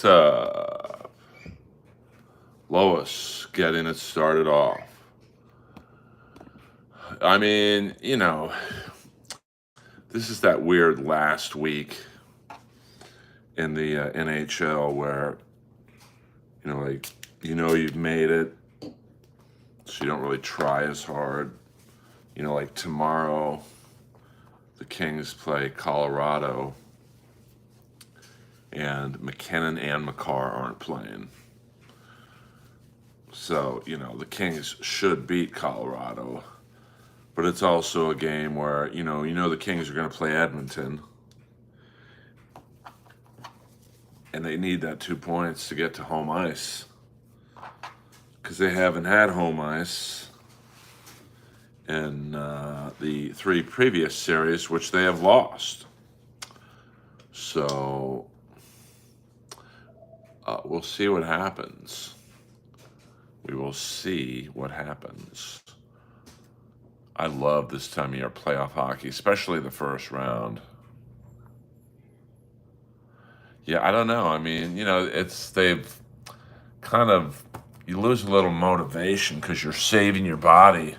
What's Lois getting it started off? I mean, this is that weird last week in the NHL where, like, you've made it, so you don't really try as hard. Like tomorrow, the Kings play Colorado, and McKinnon and McCarr aren't playing. So, the Kings should beat Colorado. But it's also a game where, the Kings are going to play Edmonton. And they need that 2 points to get to home ice. Because they haven't had home ice in the 3 previous series, which they have lost. So, we'll see what happens. We will see what happens. I love this time of year playoff hockey, especially the first round. Yeah, I don't know. I mean, they've kind of, you lose a little motivation because you're saving your body.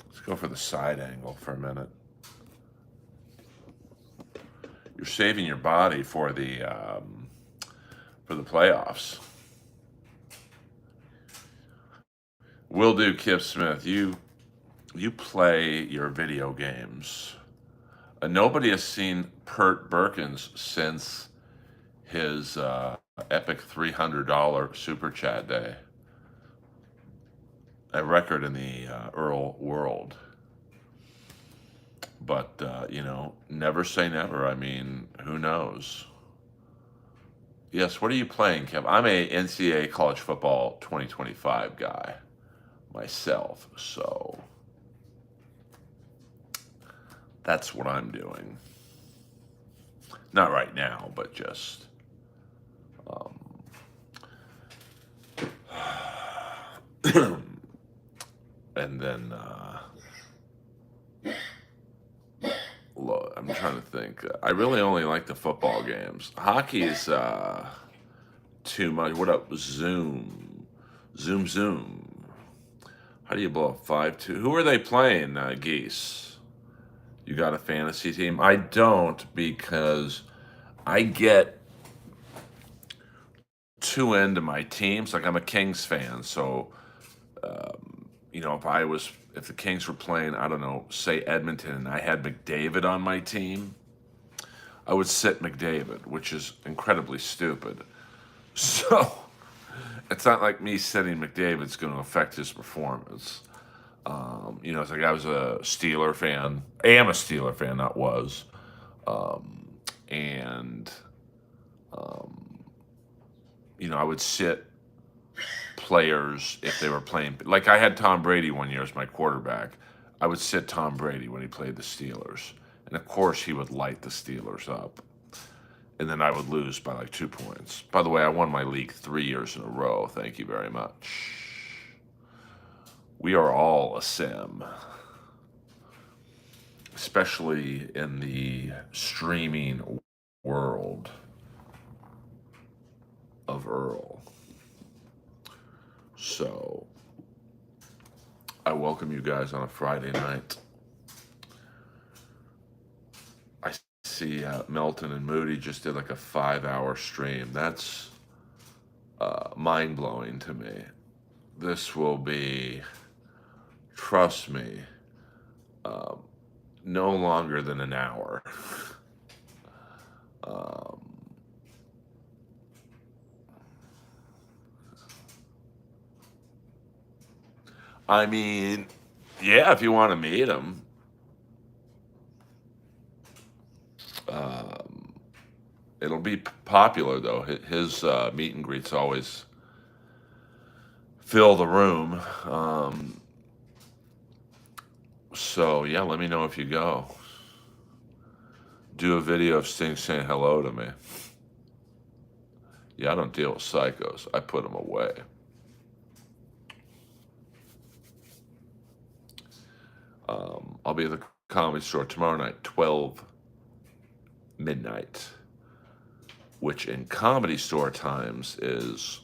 Let's go for the side angle for a minute. You're saving your body for the playoffs. Will do, Kip Smith. You play your video games. Nobody has seen Pert Burkins since his epic $300 super chat day. A record in the Earl world. But, never say never. I mean, who knows? Yes, what are you playing, Kev? I'm a NCAA college football 2025 guy myself, so that's what I'm doing. Not right now, but just and then I'm trying to think. I really only like the football games. Hockey is too much. What up, Zoom? Zoom. How do you blow up 5-2? Who are they playing, Geese? You got a fantasy team? I don't, because I get too into my teams. Like, I'm a Kings fan, so if the Kings were playing, I don't know, say Edmonton, and I had McDavid on my team, I would sit McDavid, which is incredibly stupid. So it's not like me sitting McDavid's going to affect his performance. It's like I was a Steeler fan. I am a Steeler fan, not was. And I would sit players if they were playing. Like I had Tom Brady one year as my quarterback. I would sit Tom Brady when he played the Steelers. And of course he would light the Steelers up. And then I would lose by like 2 points. By the way, I won my league 3 years in a row. Thank you very much. We are all a sim. Especially in the streaming world of Earl. So, I welcome you guys on a Friday night. I see Melton and Moody just did like a 5-hour stream. That's mind-blowing to me. This will be, trust me, no longer than an hour. I mean, yeah, if you want to meet him. It'll be popular, though. His meet and greets always fill the room. So, yeah, let me know if you go. Do a video of Sting saying hello to me. Yeah, I don't deal with psychos. I put them away. I'll be at the Comedy Store tomorrow night, 12 midnight. which in Comedy Store times is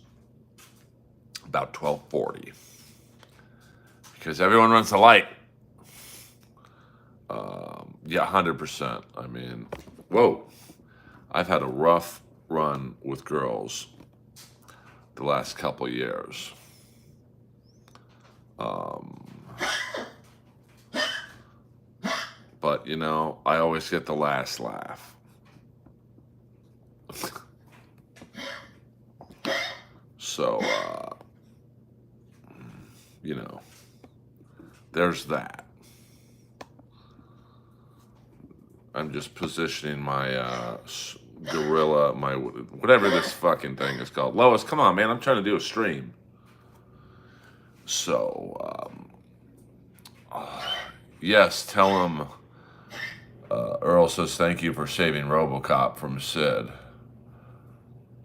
about 12:40, because everyone runs the light. Yeah, 100%. I mean, whoa, I've had a rough run with girls the last couple years. But you know, I always get the last laugh. So, you know, there's that. I'm just positioning my gorilla, my whatever this fucking thing is called. Lois, come on, man. I'm trying to do a stream. So, yes, tell him. Earl says, thank you for saving Robocop from Sid.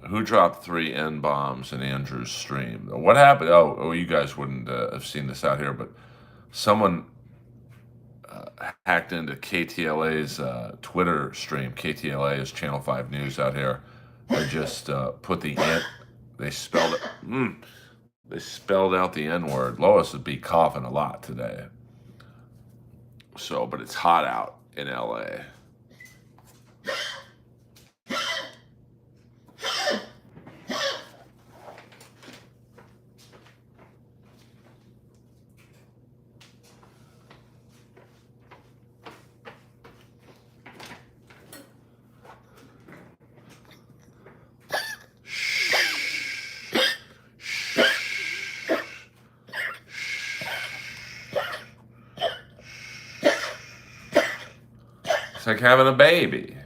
Who dropped 3 N-bombs in Andrew's stream? What happened? Oh, you guys wouldn't have seen this out here, but someone hacked into KTLA's Twitter stream. KTLA is Channel 5 News out here. They just put the N. They spelled it. They spelled out the N-word. Lois would be coughing a lot today. So, but it's hot out in LA. It's like having a baby.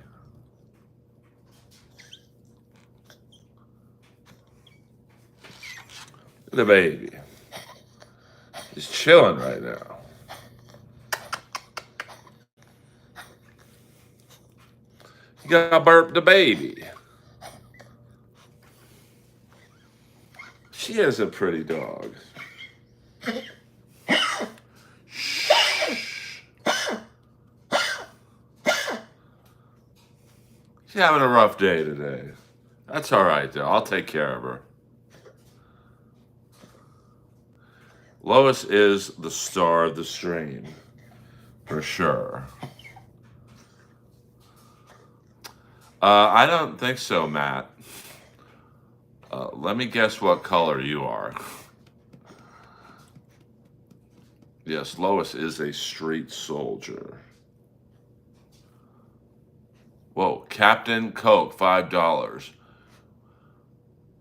The baby. He's chilling right now. You gotta burp the baby. She is a pretty dog. She's having a rough day today. That's all right, though. I'll take care of her. Lois is the star of the stream, for sure. I don't think so, Matt. Let me guess what color you are. Yes, Lois is a street soldier. Whoa, Captain Coke, $5.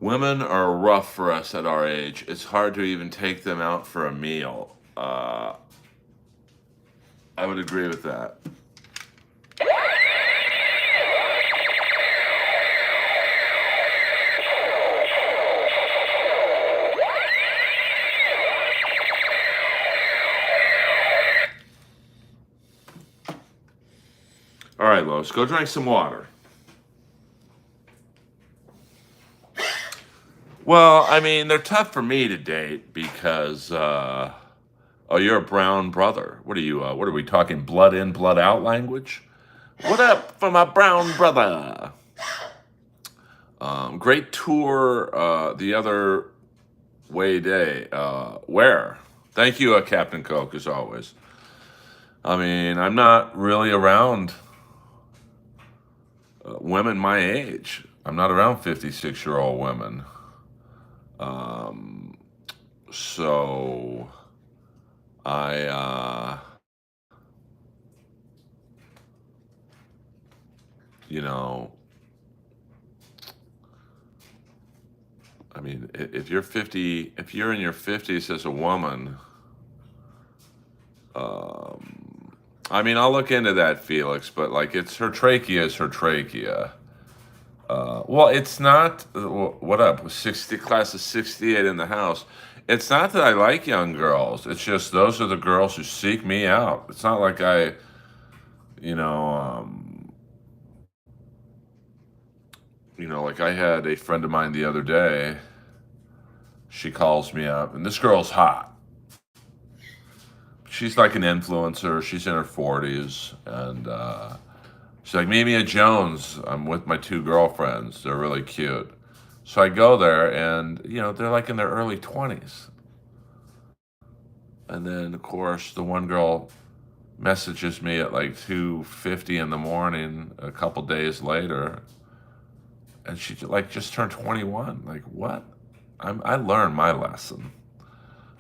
Women are rough for us at our age. It's hard to even take them out for a meal. I would agree with that. All right, Lois, go drink some water. Well, I mean, they're tough for me to date because, oh, you're a brown brother. What are you, what are we talking, blood in, blood out language? What up for my brown brother? Great tour the other way day. Where? Thank you, Captain Coke, as always. I mean, I'm not really around women my age. I'm not around 56-year-old women. So I, you know, I mean, if you're 50, if you're in your 50s as a woman, I mean, I'll look into that, Felix, but like, it's her trachea is her trachea. Well, it's not, what up, 60, class of 68 in the house. It's not that I like young girls. It's just those are the girls who seek me out. It's not like I, you know, like I had a friend of mine the other day. She calls me up, and this girl's hot. She's like an influencer. She's in her 40s, and She's like, meet me at Jones. I'm with my two girlfriends. They're really cute. So I go there, and they're like in their early 20s. And then, of course, the one girl messages me at like 2:50 in the morning a couple days later, and she like just turned 21. Like, what? I learned my lesson.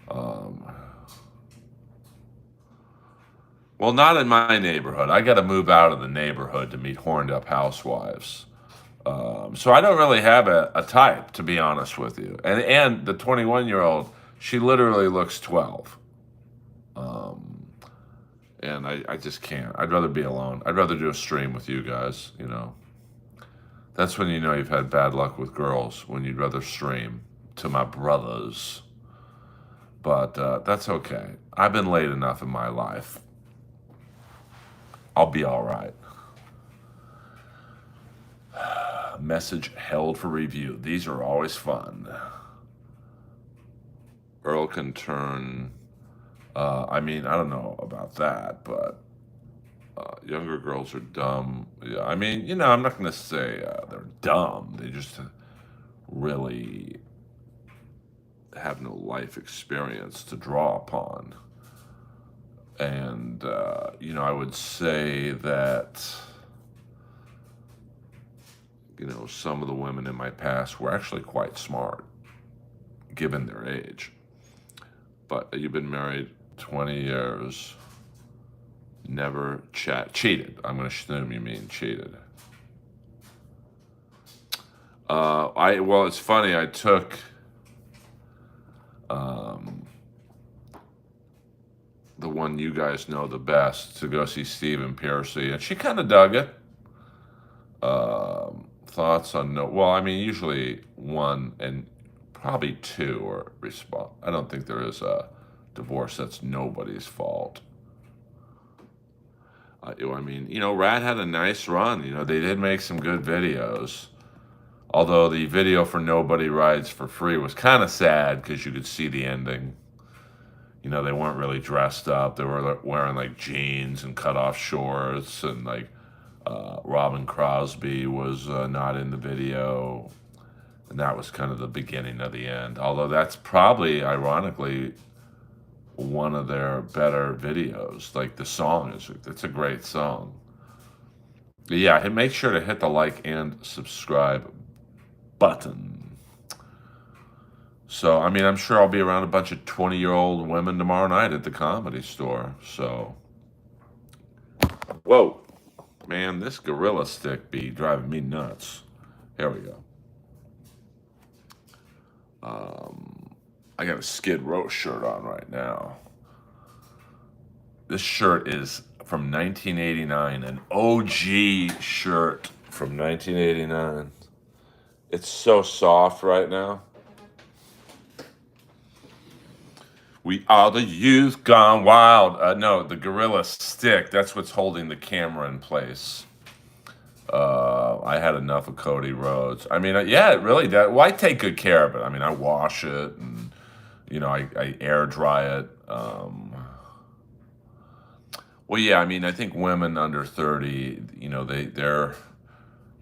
Um, well, not in my neighborhood. I got to move out of the neighborhood to meet horned up housewives. So I don't really have a type, to be honest with you. And the 21-year-old, she literally looks 12. Um, and I just can't. I'd rather be alone. I'd rather do a stream with you guys. That's when you know you've had bad luck with girls, when you'd rather stream to my brothers. But that's okay. I've been late enough in my life. I'll be all right. Message held for review. These are always fun. Earl can turn. I mean, I don't know about that, but younger girls are dumb. Yeah, I mean, I'm not going to say they're dumb. They just really have no life experience to draw upon. And, I would say that, some of the women in my past were actually quite smart, given their age. But you've been married 20 years, never cheated. I'm going to assume you mean cheated. Well, it's funny. I took the one you guys know the best to go see Stephen Piercy, and she kind of dug it. Thoughts on no? Well, I mean, usually one and probably two are response. I don't think there is a divorce that's nobody's fault. I mean, Rat had a nice run. They did make some good videos. Although the video for Nobody Rides for Free was kind of sad because you could see the ending. They weren't really dressed up. They were wearing like jeans and cut off shorts, and like Robin Crosby was not in the video. And that was kind of the beginning of the end. Although that's probably, ironically, one of their better videos. Like the song it's a great song. But yeah, make sure to hit the like and subscribe button. So, I mean, I'm sure I'll be around a bunch of 20-year-old women tomorrow night at the Comedy Store. So, whoa, man, this gorilla stick be driving me nuts. Here we go. I got a Skid Row shirt on right now. This shirt is from 1989, an OG shirt from 1989. It's so soft right now. We are the youth gone wild. No, the gorilla stick. That's what's holding the camera in place. I had enough of Cody Rhodes. I mean, yeah, it really does. Well, I take good care of it. I mean, I wash it, and I air dry it. Well, yeah, I mean, I think women under 30, they're,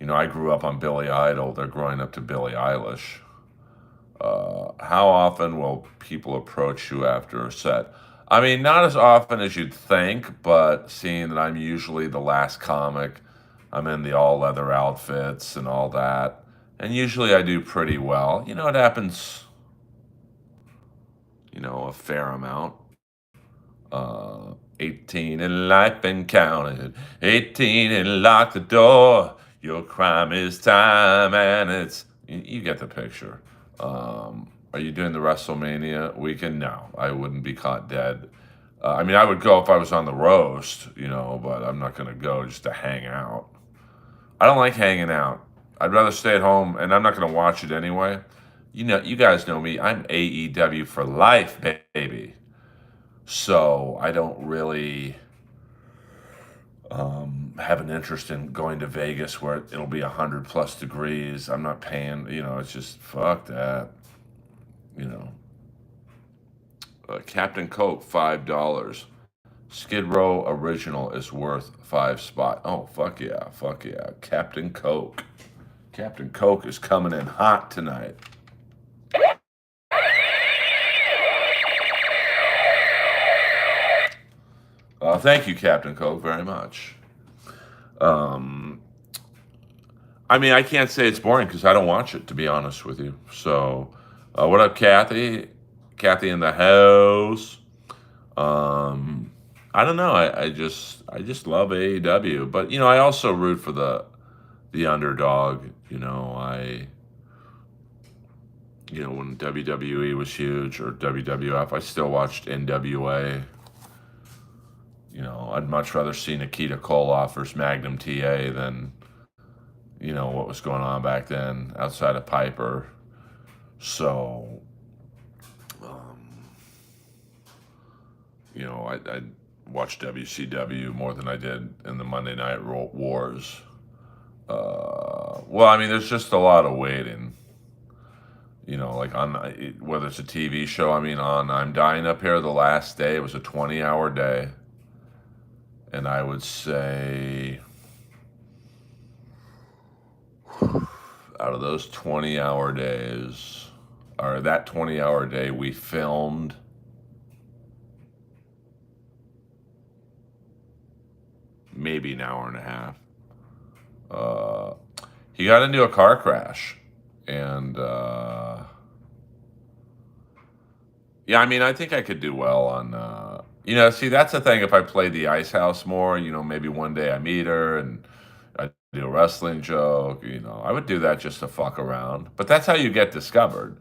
I grew up on Billy Idol. They're growing up to Billie Eilish. How often will people approach you after a set? I mean, not as often as you'd think, but seeing that I'm usually the last comic, I'm in the all leather outfits and all that. And usually I do pretty well. It happens, a fair amount. 18 in life and counted. 18 and lock the door. Your crime is time, and you get the picture. Are you doing the WrestleMania weekend? No, I wouldn't be caught dead. I mean, I would go if I was on the roast, but I'm not going to go just to hang out. I don't like hanging out. I'd rather stay at home, and I'm not going to watch it anyway. You guys know me. I'm AEW for life, baby. So I don't really have an interest in going to Vegas where it'll be 100+ degrees. I'm not paying, it's just fuck that. Captain Coke, $5. Skid Row original is worth 5 spot. Oh, fuck yeah, fuck yeah. Captain Coke. Captain Coke is coming in hot tonight. Thank you, Captain Coke, very much. Um, I mean, I can't say it's boring because I don't watch it, to be honest with you. So, what up, Kathy? Kathy in the house. Um, I don't know. I just love AEW, but I also root for the underdog. When WWE was huge or WWF, I still watched NWA. I'd much rather see Nikita Koloff versus Magnum TA than what was going on back then outside of Piper. So, um, I watched WCW more than I did in the Monday Night Wars. Well, I mean, there's just a lot of waiting. Like on whether it's a TV show. I mean, on I'm Dying Up Here, the last day, it was a 20-hour day, and I would say out of those 20-hour days, or that 20-hour day, we filmed maybe an hour and a half. Uh, he got into a car crash, and yeah, I mean, I think I could do well on. See, that's the thing. If I played the Ice House more, maybe one day I meet her and I do a wrestling joke. I would do that just to fuck around. But that's how you get discovered.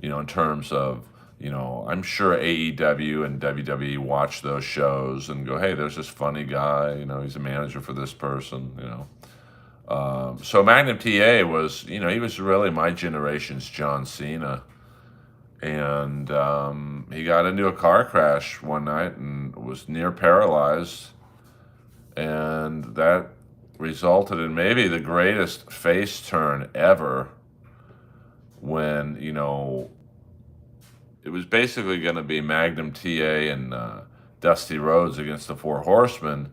In terms of I'm sure AEW and WWE watch those shows and go, hey, there's this funny guy. He's a manager for this person. So Magnum TA was, he was really my generation's John Cena. And he got into a car crash one night and was near paralyzed. And that resulted in maybe the greatest face turn ever when, it was basically going to be Magnum TA and Dusty Rhodes against the Four Horsemen.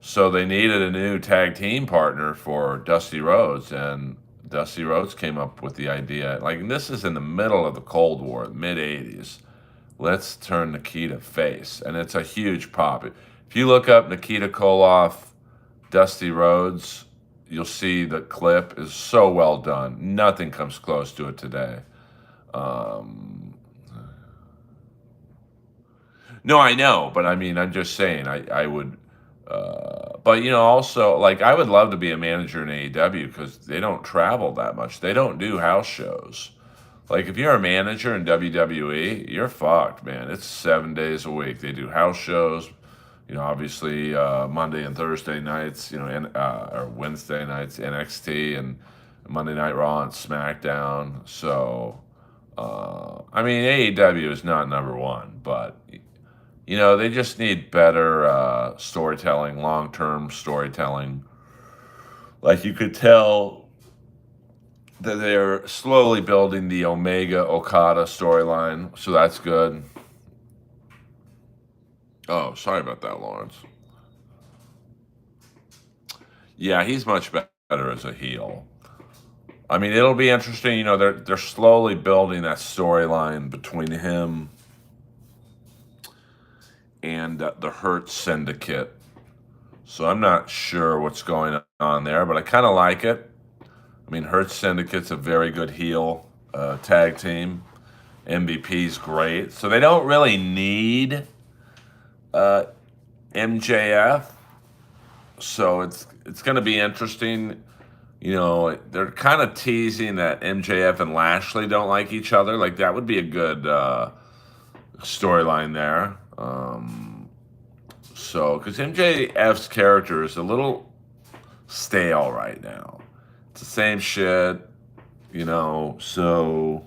So they needed a new tag team partner for Dusty Rhodes, and Dusty Rhodes came up with the idea. Like, this is in the middle of the Cold War, mid 80s. Let's turn Nikita face. And it's a huge pop. If you look up Nikita Koloff, Dusty Rhodes, you'll see the clip is so well done. Nothing comes close to it today. No, I know, but I mean, I'm just saying, I would. But also, like, I would love to be a manager in AEW because they don't travel that much. They don't do house shows. Like, if you're a manager in WWE, you're fucked, man. It's 7 days a week. They do house shows. Obviously Monday and Thursday nights. Or Wednesday nights NXT and Monday Night Raw and SmackDown. So, I mean, AEW is not number one, but they just need better storytelling, long-term storytelling. Like, you could tell that they're slowly building the Omega Okada storyline, so that's good. Oh, sorry about that, Lawrence. Yeah, he's much better as a heel. I mean, it'll be interesting. They're slowly building that storyline between him and the Hurt Syndicate. So I'm not sure what's going on there, but I kind of like it. I mean, Hurt Syndicate's a very good heel tag team. MVP's great. So they don't really need MJF. So it's going to be interesting. They're kind of teasing that MJF and Lashley don't like each other. Like, that would be a good storyline there. Because MJF's character is a little stale right now. It's the same shit, so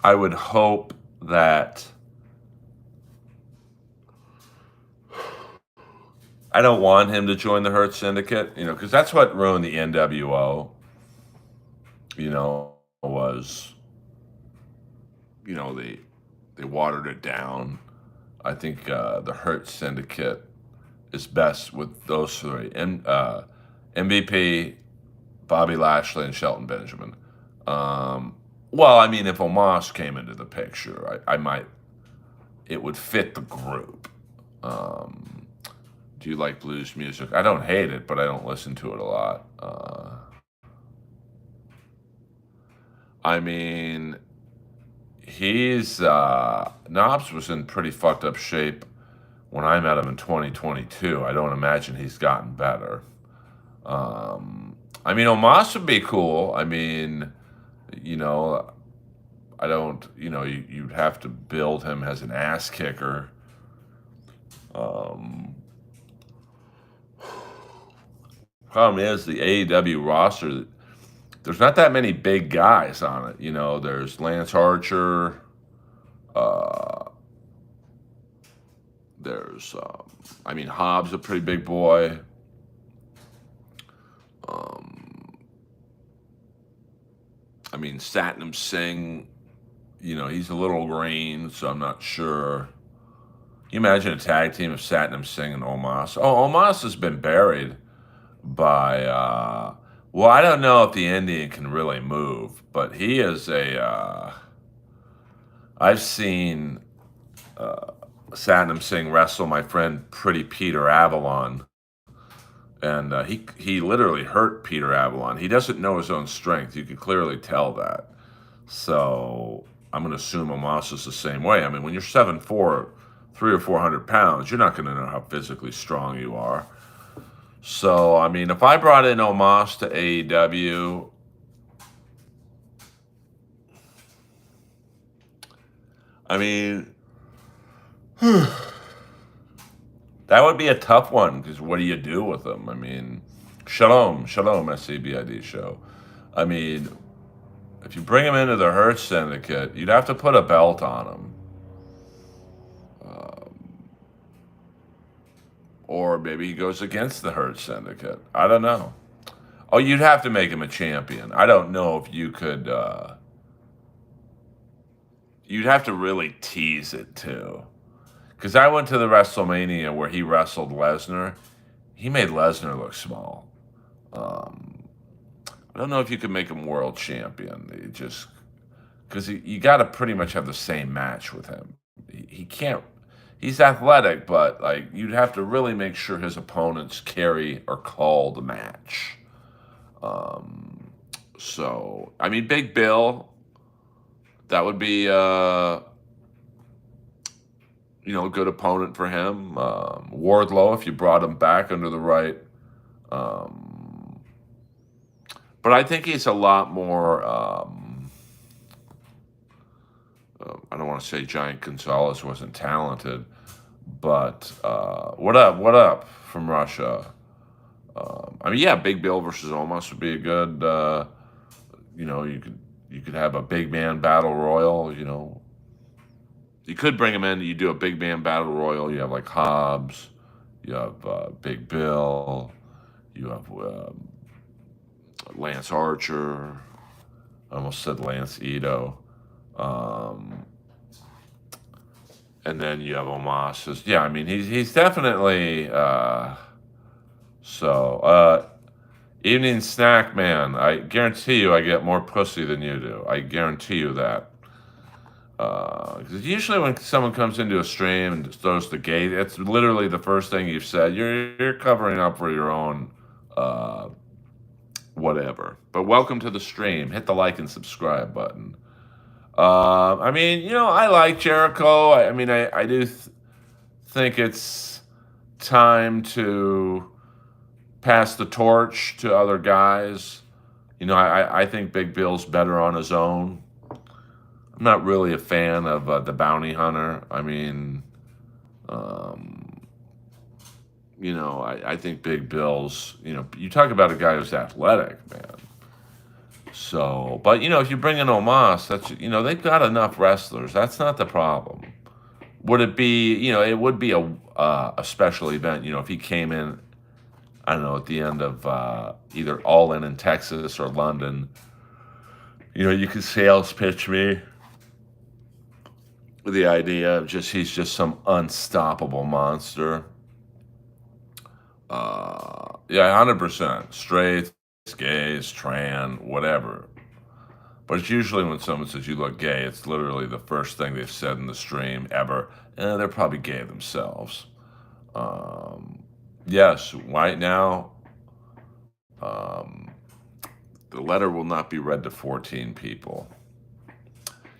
I would hope that I don't want him to join the Hurt Syndicate, because that's what ruined the NWO, was, they watered it down. I think the Hurt Syndicate is best with those three. And MVP, Bobby Lashley, and Shelton Benjamin. Um, well, I mean, if Omos came into the picture, I might, it would fit the group. Um, do you like blues music? I don't hate it, but I don't listen to it a lot. I mean, he's Knobs was in pretty fucked up shape when I met him in 2022. I don't imagine he's gotten better. I mean, Omos would be cool. I mean, you know, I don't, you'd have to build him as an ass kicker. Um, Problem is the AEW roster. There's not that many big guys on it. There's Lance Archer. Uh, there's, I mean, Hobbs a pretty big boy. Um, I mean, Satnam Singh. He's a little green, so I'm not sure. Can you imagine a tag team of Satnam Singh and Omos? Oh, Omos has been buried by, well, I don't know if the Indian can really move, but he is I've seen Satnam Singh wrestle my friend Pretty Peter Avalon, and he literally hurt Peter Avalon. He doesn't know his own strength. You can clearly tell that. So I'm going to assume Omos is the same way. I mean, when you're 7'4", 300 or 400 pounds, you're not going to know how physically strong you are. So, I mean, if I brought in Omos to AEW, I mean, that would be a tough one, because what do you do with him? I mean, shalom, SCBID show. I mean, if you bring him into the Hurt Syndicate, you'd have to put a belt on him. Or maybe he goes against the Hurt Syndicate. I don't know. Oh, you'd have to make him a champion. I don't know if you could. You'd have to really tease it too. Because I went to the WrestleMania where he wrestled Lesnar. He made Lesnar look small. I don't know if you could make him world champion. Because you got to pretty much have the same match with him. He can't. He's athletic, but like you'd have to really make sure his opponents carry or call the match. So I mean, Big Bill, that would be a good opponent for him. Wardlow, if you brought him back under the right. But I think he's a lot more. I don't want to say Giant Gonzalez wasn't talented, but what up from Russia? I mean, yeah, Big Bill versus Omos would be a good. You could have a big man battle royal. You could bring him in. You do a big man battle royal. You have like Hobbs. You have Big Bill. You have Lance Archer. I almost said Lance Ito. And then you have Omos. Yeah, I mean, he's definitely. Evening snack man. I guarantee you, I get more pussy than you do. I guarantee you that. Because usually when someone comes into a stream and throws the gate, it's literally the first thing you've said. You're covering up for your own whatever. But welcome to the stream. Hit the like and subscribe button. I mean, I like Jericho. I do think it's time to pass the torch to other guys. I think Big Bill's better on his own. I'm not really a fan of the Bounty Hunter. I mean, I think Big Bill's, you talk about a guy who's athletic, man. So, but if you bring in Omos, that's they've got enough wrestlers. That's not the problem. Would it be? It would be a special event. If he came in, I don't know, at the end of either All In Texas or London. You could sales pitch me. The idea of just he's just some unstoppable monster. Yeah, 100%. Straight, gays, trans, whatever. But it's usually when someone says you look gay, it's literally the first thing they've said in the stream ever. They're probably gay themselves. Um, yes, right now, um, the letter will not be read to 14 people.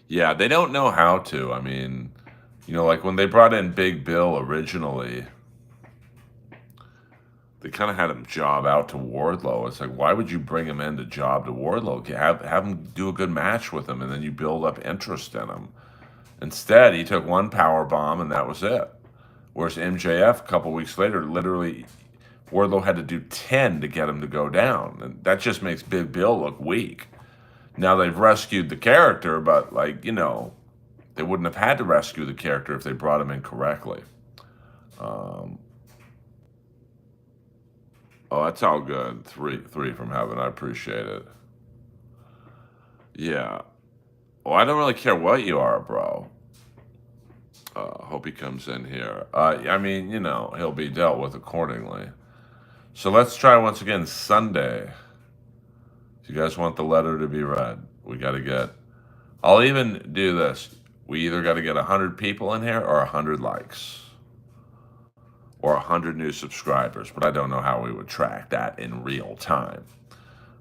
Yeah, they don't know how to. I mean, like when they brought in Big Bill originally, they kind of had him job out to Wardlow. It's like, why would you bring him in to job to Wardlow? Have him do a good match with him, and then you build up interest in him. Instead, he took one power bomb, and that was it. Whereas MJF, a couple weeks later, literally, Wardlow had to do 10 to get him to go down. And that just makes Big Bill look weak. Now they've rescued the character, but, they wouldn't have had to rescue the character if they brought him in correctly. Um, oh, that's all good. Three from heaven. I appreciate it. Yeah. Well, I don't really care what you are, bro. Hope he comes in here. I mean, he'll be dealt with accordingly. So let's try once again Sunday. If you guys want the letter to be read, we got to get. I'll even do this. We either got to get 100 people in here or 100 likes or 100 new subscribers, but I don't know how we would track that in real time.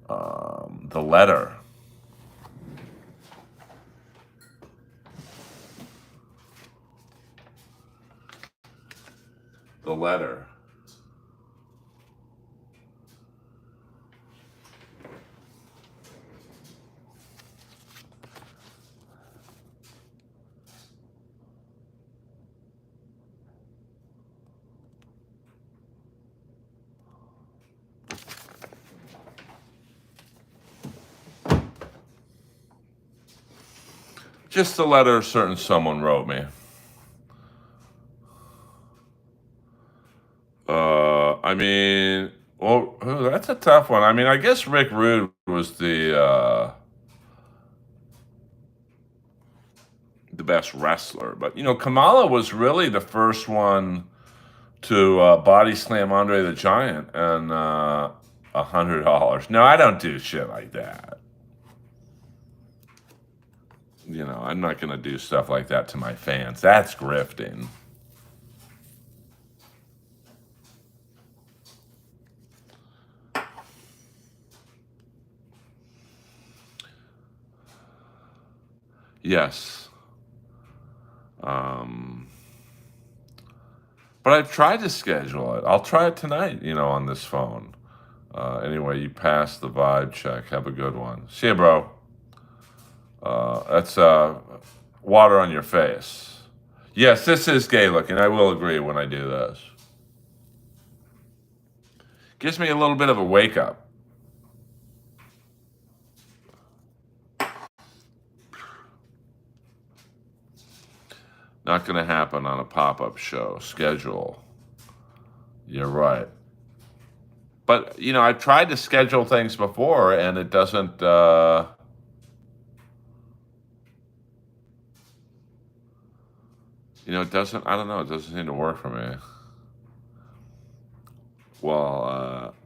The letter. The letter. Just the letter a certain someone wrote me. I mean, well, that's a tough one. I mean, I guess Rick Rude was the best wrestler, but Kamala was really the first one to body slam Andre the Giant and $100. No, I don't do shit like that. I'm not gonna do stuff like that to my fans. That's grifting. Yes. Um, but I've tried to schedule it. I'll try it tonight, on this phone. Anyway, you passed the vibe check. Have a good one. See ya, bro. That's water on your face. Yes, this is gay looking. I will agree when I do this. Gives me a little bit of a wake up. Not going to happen on a pop-up show schedule. You're right. But, I've tried to schedule things before and it doesn't, it doesn't, I don't know, it doesn't seem to work for me. Well,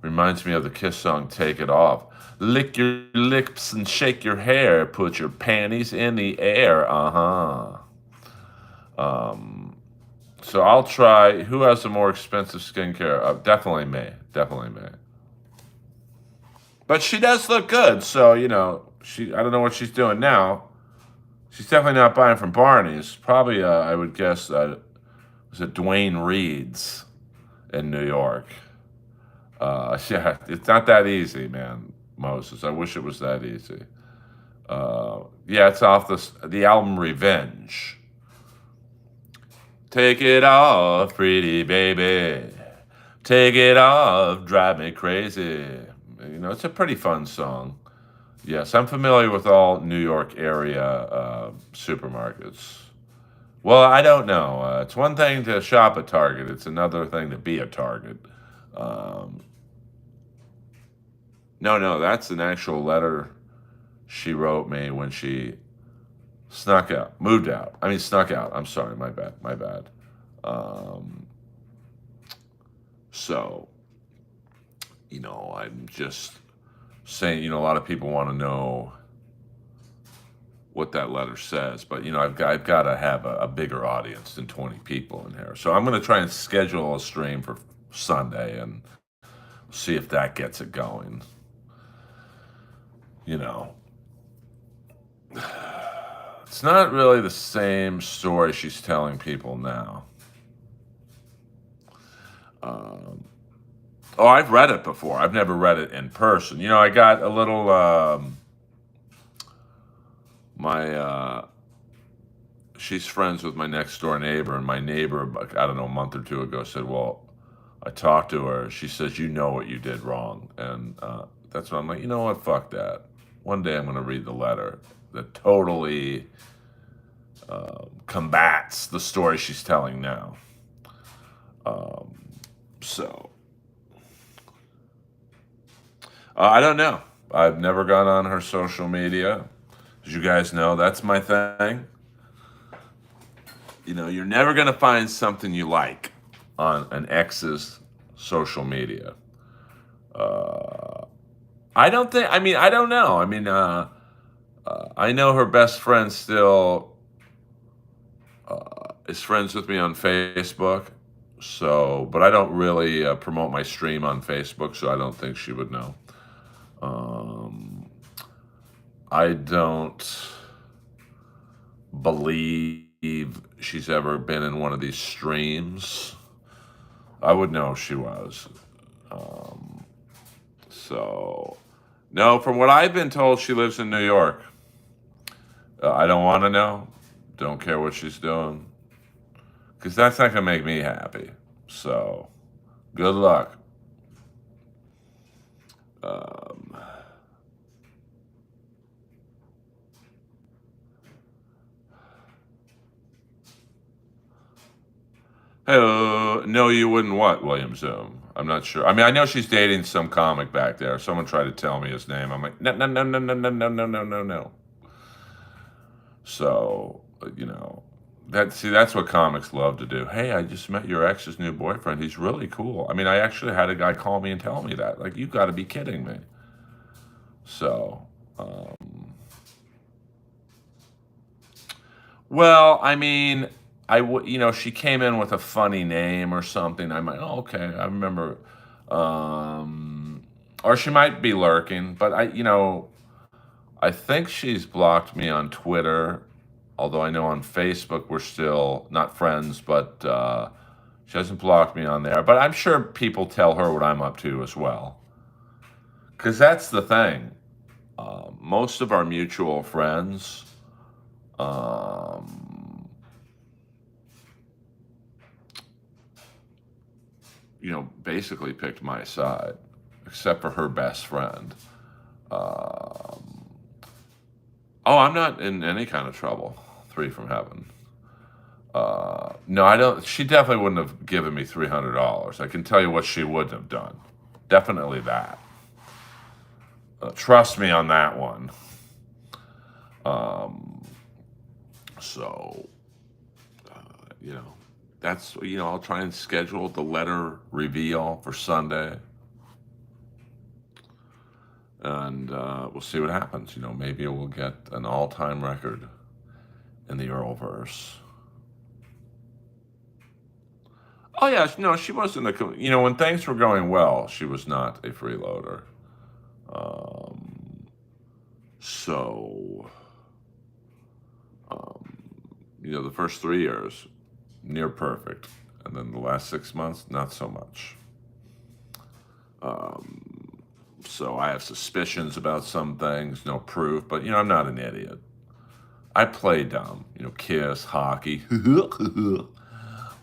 reminds me of the Kiss song, Take It Off. Lick your lips and shake your hair. Put your panties in the air. So I'll try. Who has the more expensive skincare? Definitely me. Definitely me. But she does look good. So, I don't know what she's doing now. She's definitely not buying from Barney's. Probably, I would guess, was it Dwayne Reed's in New York? Yeah, it's not that easy, man, Moses. I wish it was that easy. Yeah, it's off the album Revenge. Take it off, pretty baby. Take it off, drive me crazy. It's a pretty fun song. Yes, I'm familiar with all New York area supermarkets. Well, I don't know. It's one thing to shop at Target. It's another thing to be a Target. No, that's an actual letter she wrote me when she Snuck out. Moved out. I mean, snuck out. I'm sorry. My bad. My bad. Um, so, I'm just saying, a lot of people want to know what that letter says, but I've got to have a bigger audience than 20 people in here. So I'm going to try and schedule a stream for Sunday and see if that gets it going. It's not really the same story she's telling people now. Oh, I've read it before. I've never read it in person. I got a little my she's friends with my next door neighbor, and my neighbor, I don't know, a month or two ago said, well, I talked to her. She says, you know what you did wrong. And that's when I'm like, you know what? Fuck that. One day I'm going to read the letter that totally combats the story she's telling now. So, I don't know. I've never gone on her social media. As you guys know, that's my thing. You're never going to find something you like on an ex's social media. I don't think, I don't know. I know her best friend still is friends with me on Facebook. So, but I don't really promote my stream on Facebook, so I don't think she would know. I don't believe she's ever been in one of these streams. I would know if she was. So, no, from what I've been told, she lives in New York. I don't want to know. Don't care what she's doing. Because that's not going to make me happy. So, good luck. Hey, no, you wouldn't what, William Zoom? I'm not sure. I know she's dating some comic back there. Someone tried to tell me his name. I'm like, no, no, no, no, no, no, no, no, no, no, no. So, that's what comics love to do. Hey, I just met your ex's new boyfriend. He's really cool. I actually had a guy call me and tell me that. Like, you've got to be kidding me. So, well, she came in with a funny name or something. I'm like, oh, okay, I remember. Or she might be lurking, but I think she's blocked me on Twitter. Although I know on Facebook we're still not friends, but she hasn't blocked me on there. But I'm sure people tell her what I'm up to as well. Because that's the thing. Most of our mutual friends, basically picked my side, except for her best friend. Oh, I'm not in any kind of trouble. 3 from heaven. No, I don't. She definitely wouldn't have given me $300. I can tell you what she wouldn't have done. Definitely that. Trust me on that one. So, that's, I'll try and schedule the letter reveal for Sunday. And we'll see what happens. Maybe we'll get an all-time record in the Earlverse. Oh, yeah, no, she wasn't when things were going well, she was not a freeloader. So, the first 3 years, near perfect. And then the last 6 months, not so much. So I have suspicions about some things, no proof, but, I'm not an idiot. I play dumb, kiss, hockey,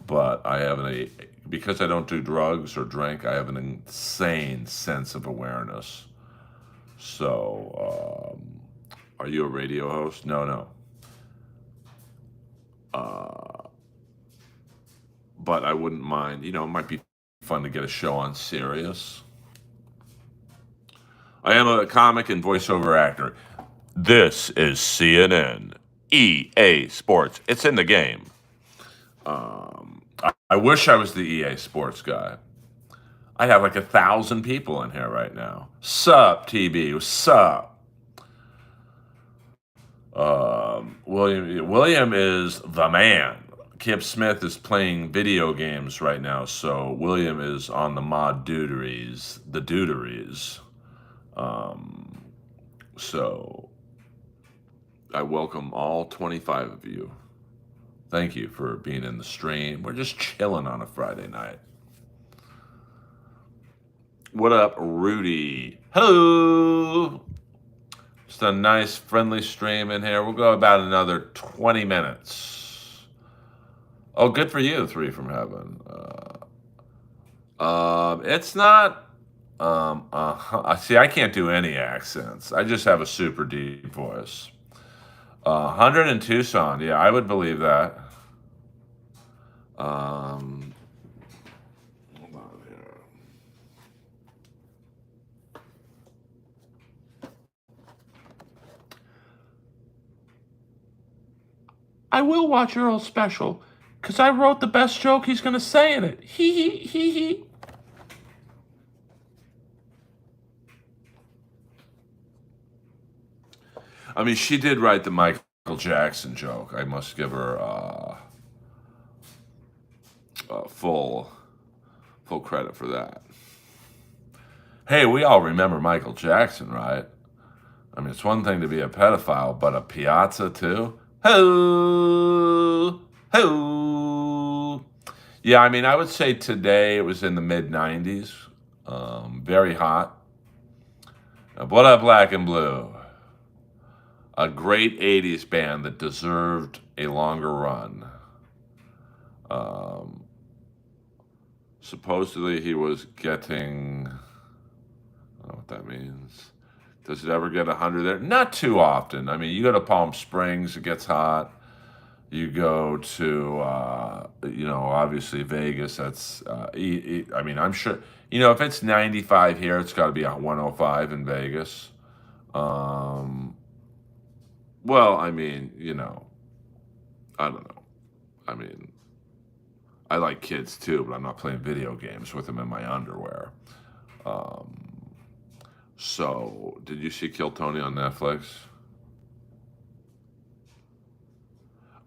but I have because I don't do drugs or drink, I have an insane sense of awareness. So, are you a radio host? No. But I wouldn't mind, it might be fun to get a show on Sirius. I am a comic and voiceover actor. This is CNN. EA Sports. It's in the game. I wish I was the EA Sports guy. I have like 1,000 people in here right now. Sup, TB? Sup? William is the man. Kip Smith is playing video games right now, so William is on the mod duderies, the duderies. So I welcome all 25 of you. Thank you for being in the stream. We're just chilling on a Friday night. What up, Rudy? Hello. Just a nice, friendly stream in here. We'll go about another 20 minutes. Oh, good for you, 3 from Heaven. It's not. See, I can't do any accents. I just have a super deep voice. 100 in Tucson. Yeah, I would believe that. Hold on here. I will watch Earl's special because I wrote the best joke he's going to say in it. Hee. I mean, she did write the Michael Jackson joke. I must give her full credit for that. Hey, we all remember Michael Jackson, right? I mean, it's one thing to be a pedophile, but a piazza too? Ho! Yeah, I mean, I would say today it was in the mid-90s. Very hot. What up, Black and Blue? A great 80s band that deserved a longer run. Supposedly he was getting, I don't know what that means. Does it ever get 100 there? Not too often. I mean, you go to Palm Springs, it gets hot. You go to, obviously Vegas, that's, I mean, I'm sure, if it's 95 here, it's got to be a 105 in Vegas. Well, I mean, I don't know. I mean, I like kids too, but I'm not playing video games with them in my underwear. So, did you see Kill Tony on Netflix?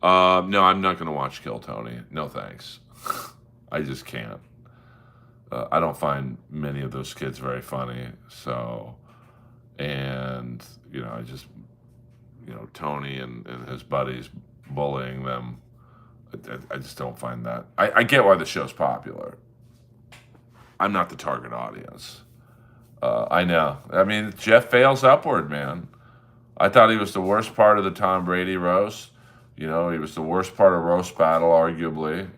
No, I'm not going to watch Kill Tony. No thanks. I just can't. I don't find many of those kids very funny. So, and, I just, Tony and his buddies bullying them. I just don't find that. I get why the show's popular. I'm not the target audience. I know. I mean, Jeff fails upward, man. I thought he was the worst part of the Tom Brady roast. He was the worst part of roast battle, arguably.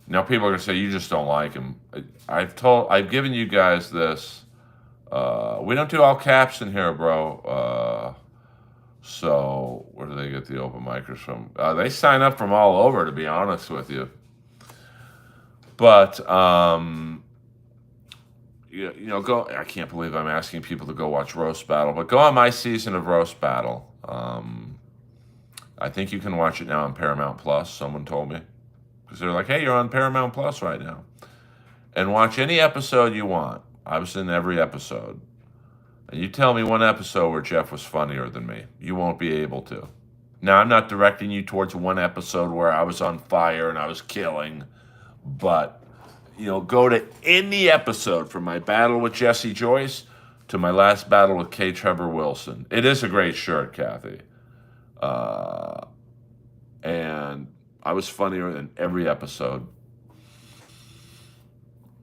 Now people are gonna say you just don't like him. I've given you guys this. We don't do all caps in here, bro. So where do they get the open micers from? They sign up from all over, to be honest with you. But go. I can't believe I'm asking people to go watch Roast Battle, but go on my season of Roast Battle. I think you can watch it now on Paramount Plus. Someone told me, because they're like, "Hey, you're on Paramount Plus right now," and watch any episode you want. I was in every episode. And you tell me one episode where Jeff was funnier than me. You won't be able to. Now, I'm not directing you towards one episode where I was on fire and I was killing, but, go to any episode from my battle with Jesse Joyce to my last battle with K. Trevor Wilson. It is a great shirt, Kathy. And I was funnier in every episode.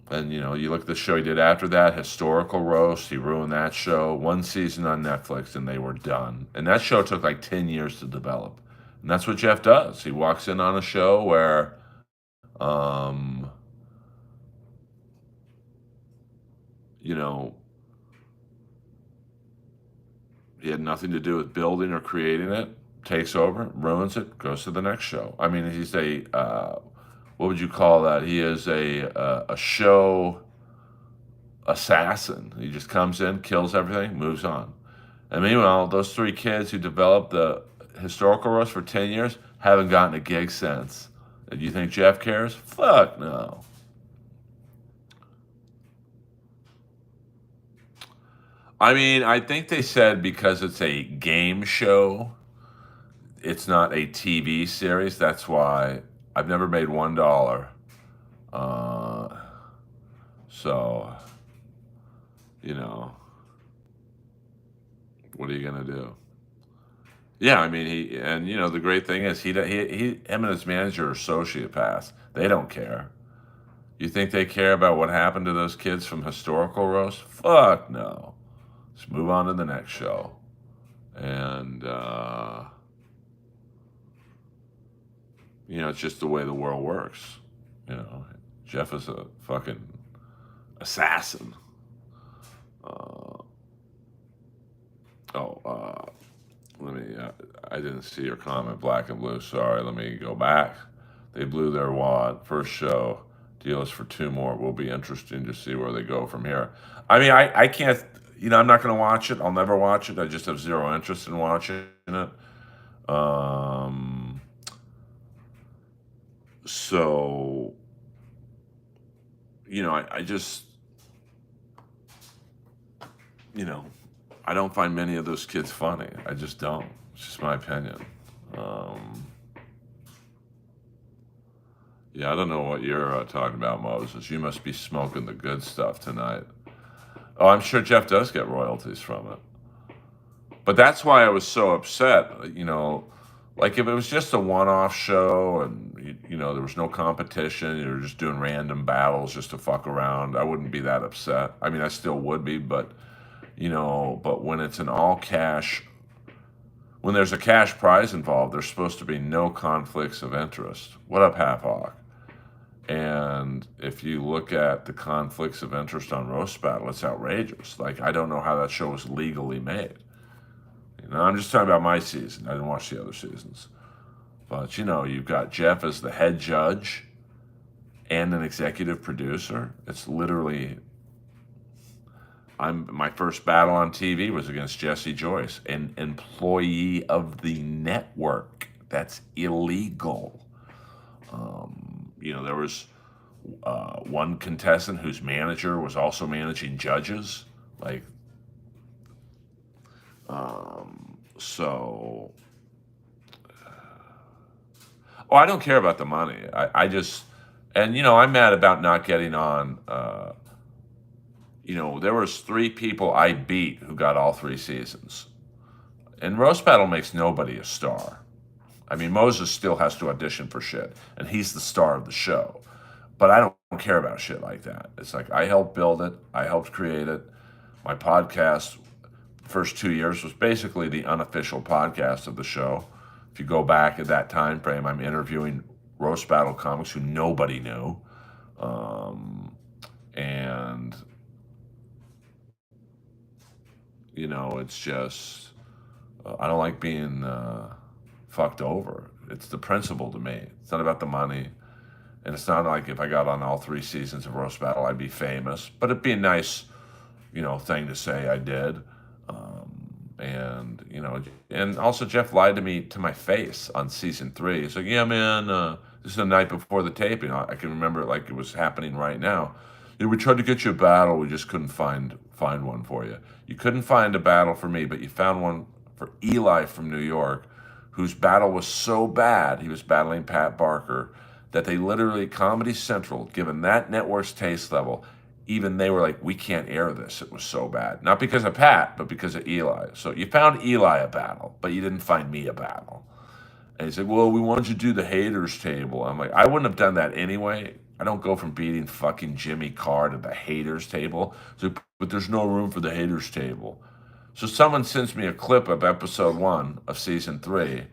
And, you look at the show he did after that, Historical Roast. He ruined that show. One season on Netflix, and they were done. And that show took like 10 years to develop. And that's what Jeff does. He walks in on a show where, he had nothing to do with building or creating it, takes over, ruins it, goes to the next show. I mean, he's what would you call that? He is a show assassin. He just comes in, kills everything, moves on. And meanwhile, those 3 kids who developed historical roast for 10 years, haven't gotten a gig since. Do you think Jeff cares? Fuck no. I mean, I think they said because it's a game show, it's not a TV series. That's why I've never made $1. Uh, so, you know, what are you gonna do? Yeah, I mean, the great thing is him and his manager are sociopaths. They don't care. You think they care about what happened to those kids from historical roast? Fuck no. Let's move on to the next show. And it's just the way the world works. Jeff is a fucking assassin. Uh, let me. I didn't see your comment, Black and Blue. Sorry. Let me go back. They blew their wad. First show. Deal is for 2 more. It will be interesting to see where they go from here. I mean, I can't. I'm not going to watch it. I'll never watch it. I just have zero interest in watching it. So, I just, I don't find many of those kids funny. I just don't. It's just my opinion. Yeah, I don't know what you're talking about, Moses. You must be smoking the good stuff tonight. Oh, I'm sure Jeff does get royalties from it. But that's why I was so upset. Like if it was just a one-off show and, there was no competition, you were just doing random battles just to fuck around, I wouldn't be that upset. I mean, I still would be, but when it's an all cash, when there's a cash prize involved, there's supposed to be no conflicts of interest. What up, Half Hawk? And if you look at the conflicts of interest on Roast Battle, it's outrageous. Like, I don't know how that show was legally made. I'm just talking about my season. I didn't watch the other seasons. But, you've got Jeff as the head judge and an executive producer. It's literally, my first battle on TV was against Jesse Joyce, an employee of the network. That's illegal. There was one contestant whose manager was also managing judges. Like, so, I don't care about the money. I just, and I'm mad about not getting on. There was 3 people I beat who got all 3 seasons. And Roast Battle makes nobody a star. I mean, Moses still has to audition for shit, and he's the star of the show. But I don't care about shit like that. It's like, I helped build it. I helped create it. My podcast, the first 2 years, was basically the unofficial podcast of the show. If you go back at that time frame, I'm interviewing Roast Battle comics who nobody knew. And, it's just, I don't like being fucked over. It's the principle to me. It's not about the money. And it's not like if I got on all 3 seasons of Roast Battle, I'd be famous. But it'd be a nice, thing to say I did. And also Jeff lied to me to my face on season 3. He's like, yeah, man, this is the night before the taping. I can remember it like it was happening right now. We tried to get you a battle. We just couldn't find one for you. You couldn't find a battle for me, but you found one for Eli from New York, whose battle was so bad, he was battling Pat Barker, that they literally, Comedy Central, given that network's taste level, even they were like, we can't air this. It was so bad. Not because of Pat, but because of Eli. So you found Eli a battle, but you didn't find me a battle. And he said, well, we wanted you to do the haters table. I'm like, I wouldn't have done that anyway. I don't go from beating fucking Jimmy Carr to the haters table. So, but there's no room for the haters table. So someone sends me a clip of episode 1 of season 3.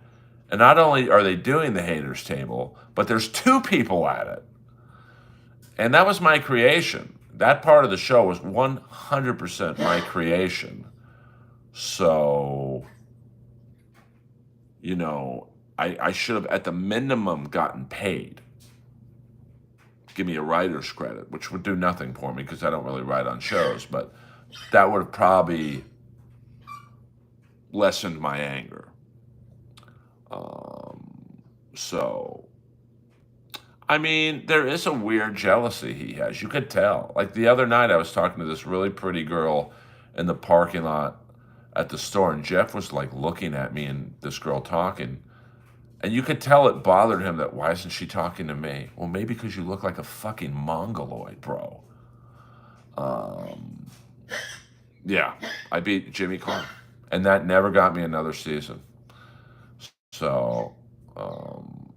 And not only are they doing the haters table, but there's 2 people at it. And that was my creation. That part of the show was 100% my creation. So, I should have, at the minimum, gotten paid. Give me a writer's credit, which would do nothing for me because I don't really write on shows. But that would have probably lessened my anger. So, I mean, there is a weird jealousy he has. You could tell. Like the other night, I was talking to this really pretty girl in the parking lot at the store, and Jeff was like looking at me and this girl talking. And you could tell it bothered him that why isn't she talking to me? Well, maybe because you look like a fucking mongoloid, bro. Um, yeah, I beat Jimmy Carr, and that never got me another season. So, um,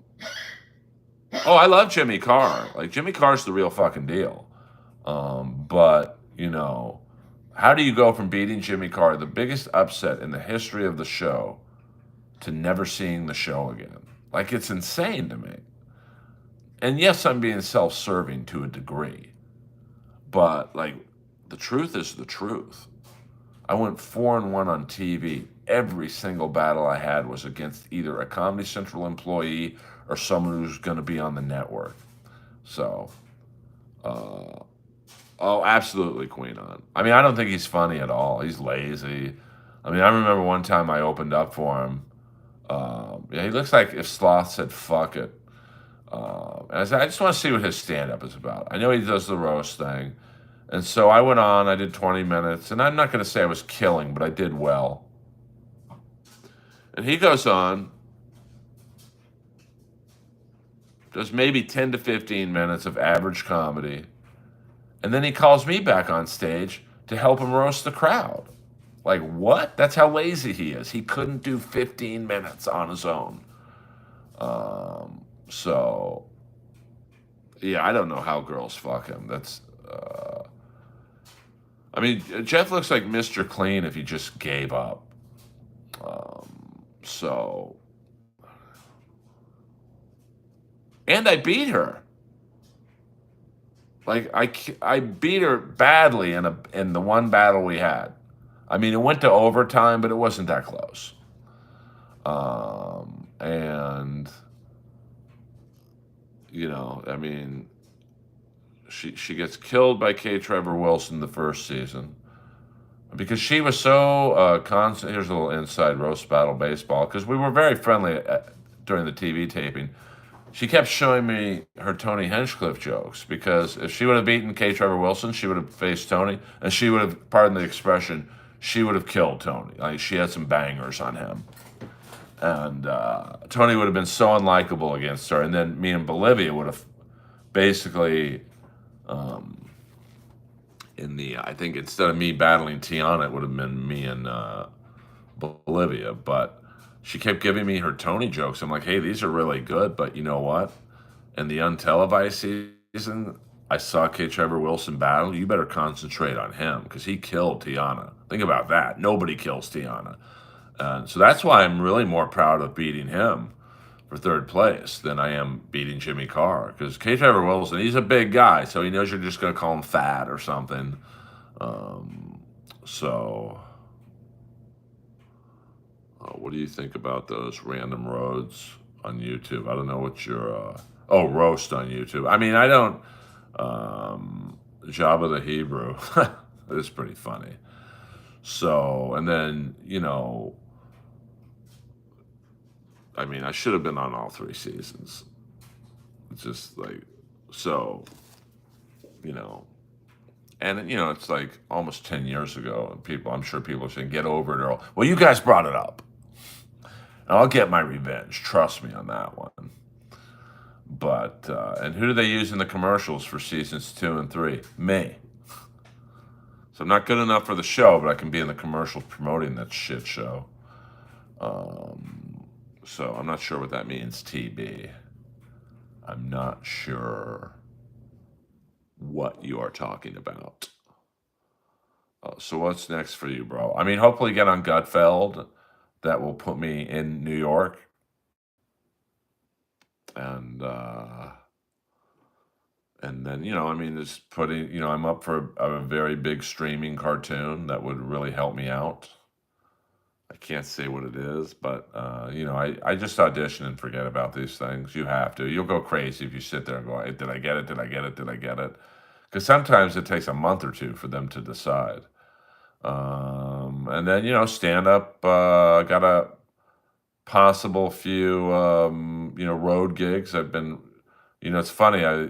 oh, I love Jimmy Carr. Like Jimmy Carr's the real fucking deal. But how do you go from beating Jimmy Carr, the biggest upset in the history of the show, to never seeing the show again? Like it's insane to me. And yes, I'm being self-serving to a degree, but like the truth is the truth. I went 4-1 on TV. Every single battle I had was against either a Comedy Central employee or someone who's going to be on the network. So, uh, oh, absolutely Queen on. I mean, I don't think he's funny at all. He's lazy. I mean, I remember one time I opened up for him. Yeah, he looks like if Sloth said "fuck it." And I said, I just want to see what his stand-up is about. I know he does the roast thing, and so I went on. I did 20 minutes, and I'm not going to say I was killing, but I did well. And he goes on, does maybe 10 to 15 minutes of average comedy, and then he calls me back on stage to help him roast the crowd. Like, what? That's how lazy he is. He couldn't do 15 minutes on his own. So, yeah, I don't know how girls fuck him. I mean, Jeff looks like Mr. Clean if he just gave up. So, and I beat her. Like I beat her badly in the one battle we had. I mean, it went to overtime, but it wasn't that close. And I mean, she gets killed by K. Trevor Wilson the first season because she was so constant. Here's a little inside roast battle baseball because we were very friendly during the TV taping. She kept showing me her Tony Hinchcliffe jokes because if she would have beaten K. Trevor Wilson, she would have faced Tony, and she would have, pardon the expression, she would have killed Tony. Like she had some bangers on him, and Tony would have been so unlikable against her. And then me and Bolivia would have basically, I think instead of me battling Tiana, it would have been me and Bolivia, but. She kept giving me her Tony jokes. I'm like, hey, these are really good, but you know what? In the untelevised season, I saw K. Trevor Wilson battle. You better concentrate on him because he killed Tiana. Think about that. Nobody kills Tiana. So that's why I'm really more proud of beating him for third place than I am beating Jimmy Carr. Because K. Trevor Wilson, he's a big guy, so he knows you're just going to call him fat or something. So... what do you think about those random roads on YouTube? I don't know what your roast on YouTube. I mean, I don't Jabba the Hebrew. It is pretty funny. So, and then I mean, I should have been on all 3 seasons. It's just like so, and it's like almost 10 years ago, and I'm sure people are saying, "Get over it, Earl." Well, you guys brought it up. And I'll get my revenge. Trust me on that one. But and who do they use in the commercials for seasons 2 and 3? Me. So I'm not good enough for the show, but I can be in the commercials promoting that shit show. So I'm not sure what that means, TB. I'm not sure what you are talking about. So what's next for you, bro? I mean, hopefully get on Gutfeld. That will put me in New York. And then, I mean, just putting, I'm up for a very big streaming cartoon that would really help me out. I can't say what it is, but, I just audition and forget about these things. You have to. You'll go crazy if you sit there and go, did I get it? Did I get it? Did I get it? Because sometimes it takes a month or 2 for them to decide. And then, stand up, gotta possible few, road gigs. I've been, it's funny. I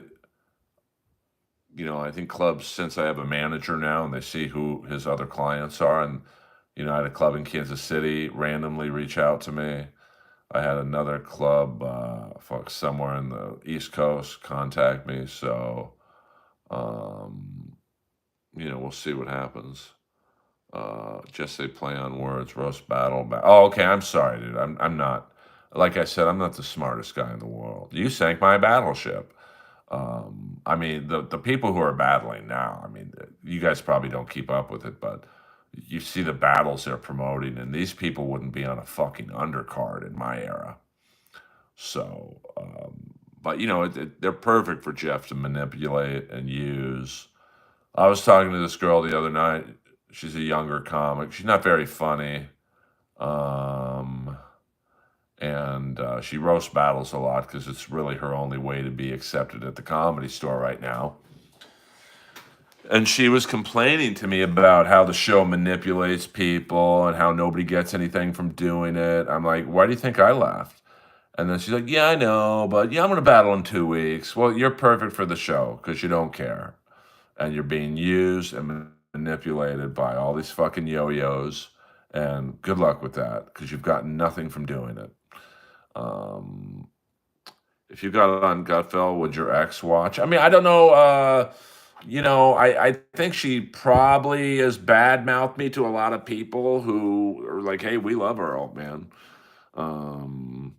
think clubs, since I have a manager now and they see who his other clients are, and, I had a club in Kansas City randomly reach out to me. I had another club, somewhere in the East Coast contact me. So, um, we'll see what happens. Just say play on words, roast battle. Oh, okay. I'm sorry, dude. I'm not. Like I said, I'm not the smartest guy in the world. You sank my battleship. I mean, the people who are battling now. I mean, you guys probably don't keep up with it, but you see the battles they're promoting, and these people wouldn't be on a fucking undercard in my era. So, but they're perfect for Jeff to manipulate and use. I was talking to this girl the other night. She's a younger comic. She's not very funny. Um, and she roast battles a lot because it's really her only way to be accepted at the Comedy Store right now. And she was complaining to me about how the show manipulates people and how nobody gets anything from doing it. I'm like, why do you think I left? And then she's like, yeah, I know, but yeah, I'm going to battle in 2 weeks. Well, you're perfect for the show because you don't care. And you're being used and manipulated by all these fucking yo-yos. And good luck with that because you've gotten nothing from doing it. Um, if you got it on Gutfeld, would your ex watch? I mean, I don't know. I think she probably has badmouthed me to a lot of people who are like, hey, we love Earl, man. Um,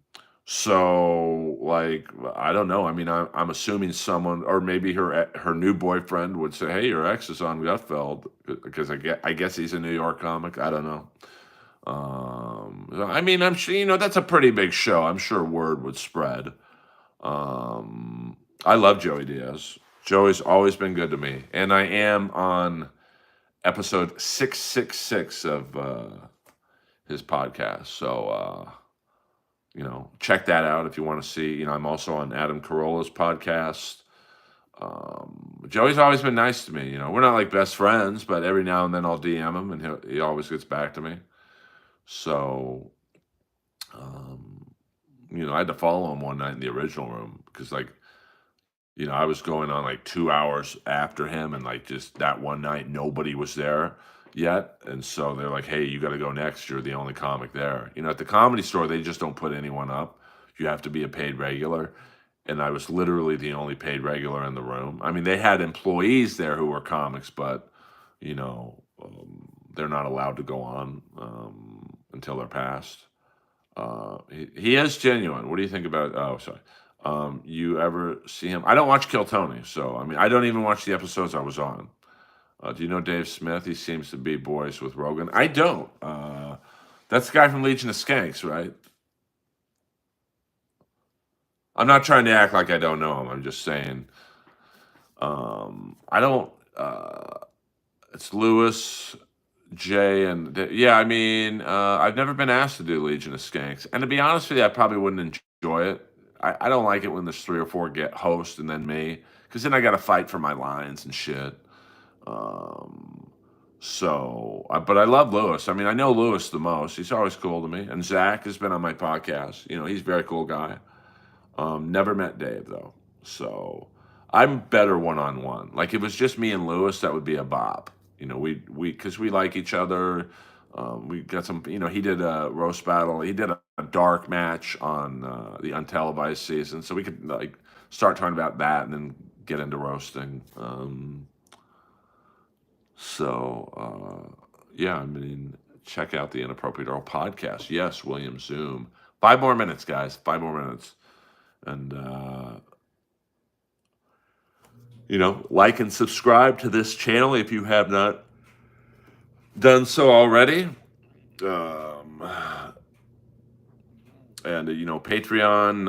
so like, I don't know. I mean, I'm assuming someone, or maybe her new boyfriend would say, "Hey, your ex is on Gutfeld," because I guess he's a New York comic. I don't know. I mean, I'm sure that's a pretty big show. I'm sure word would spread. I love Joey Diaz. Joey's always been good to me, and I am on episode 666 of his podcast. So. Check that out if you want to see. I'm also on Adam Carolla's podcast. Joey's always been nice to me. We're not like best friends, but every now and then I'll DM him, and he always gets back to me. So, um, I had to follow him one night in the original room because, like, I was going on like 2 hours after him, and like just that one night, nobody was there yet. And so they're like, hey, you got to go next. You're the only comic there. At the Comedy Store, they just don't put anyone up. You have to be a paid regular. And I was literally the only paid regular in the room. I mean, they had employees there who were comics, but, they're not allowed to go on until they're passed. He is genuine. What do you think about? Oh, sorry. You ever see him? I don't watch Kill Tony, so I mean, I don't even watch the episodes I was on. Do you know Dave Smith? He seems to be boys with Rogan. I don't. That's the guy from Legion of Skanks, right? I'm not trying to act like I don't know him. I'm just saying. I don't. It's Lewis, Jay, and yeah. I mean, I've never been asked to do Legion of Skanks, and to be honest with you, I probably wouldn't enjoy it. I don't like it when there's 3 or 4 get host and then me, because then I got to fight for my lines and shit. Um, but I love Lewis. I mean, I know Lewis the most. He's always cool to me. And Zach has been on my podcast. He's a very cool guy. Never met Dave though. So I'm better one on one. Like if it was just me and Lewis, that would be a bop. Because we like each other. We got some. He did a roast battle. He did a dark match on the untelevised season, so we could like start talking about that and then get into roasting. Yeah, I mean, check out the Inappropriate Earl podcast. Yes, William Zoom. 5 more minutes, guys. 5 more minutes. And, like and subscribe to this channel if you have not done so already. And, Patreon,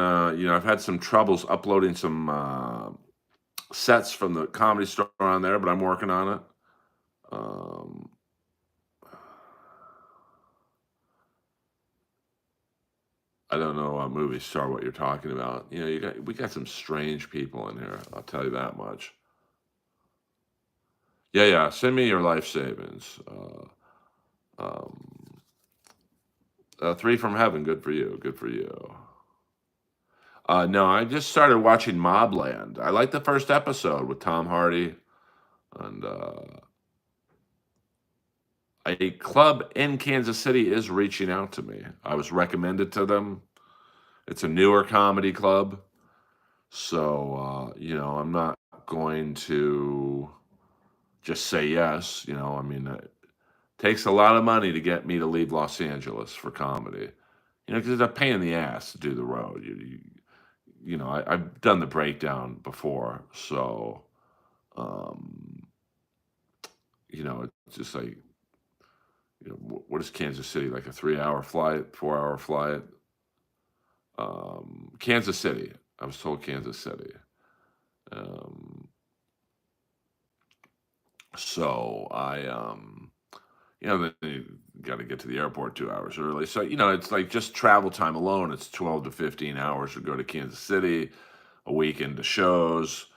I've had some troubles uploading some sets from the Comedy Store on there, but I'm working on it. I don't know, movie star, what you're talking about. We got some strange people in here. I'll tell you that much. Yeah. Send me your life savings. Um, Three from Heaven. Good for you. Good for you. No, I just started watching Mobland. I liked the first episode with Tom Hardy, and a club in Kansas City is reaching out to me. I was recommended to them. It's a newer comedy club, so I'm not going to just say yes. I mean, it takes a lot of money to get me to leave Los Angeles for comedy. Because it's a pain in the ass to do the road. I've done the breakdown before, so um, it's just like, what is Kansas City, like a 3-hour flight, 4-hour flight? Kansas City. I was told Kansas City. Um, so I, then you got to get to the airport 2 hours early. So, it's like just travel time alone. It's 12 to 15 hours to go to Kansas City, a weekend to shows.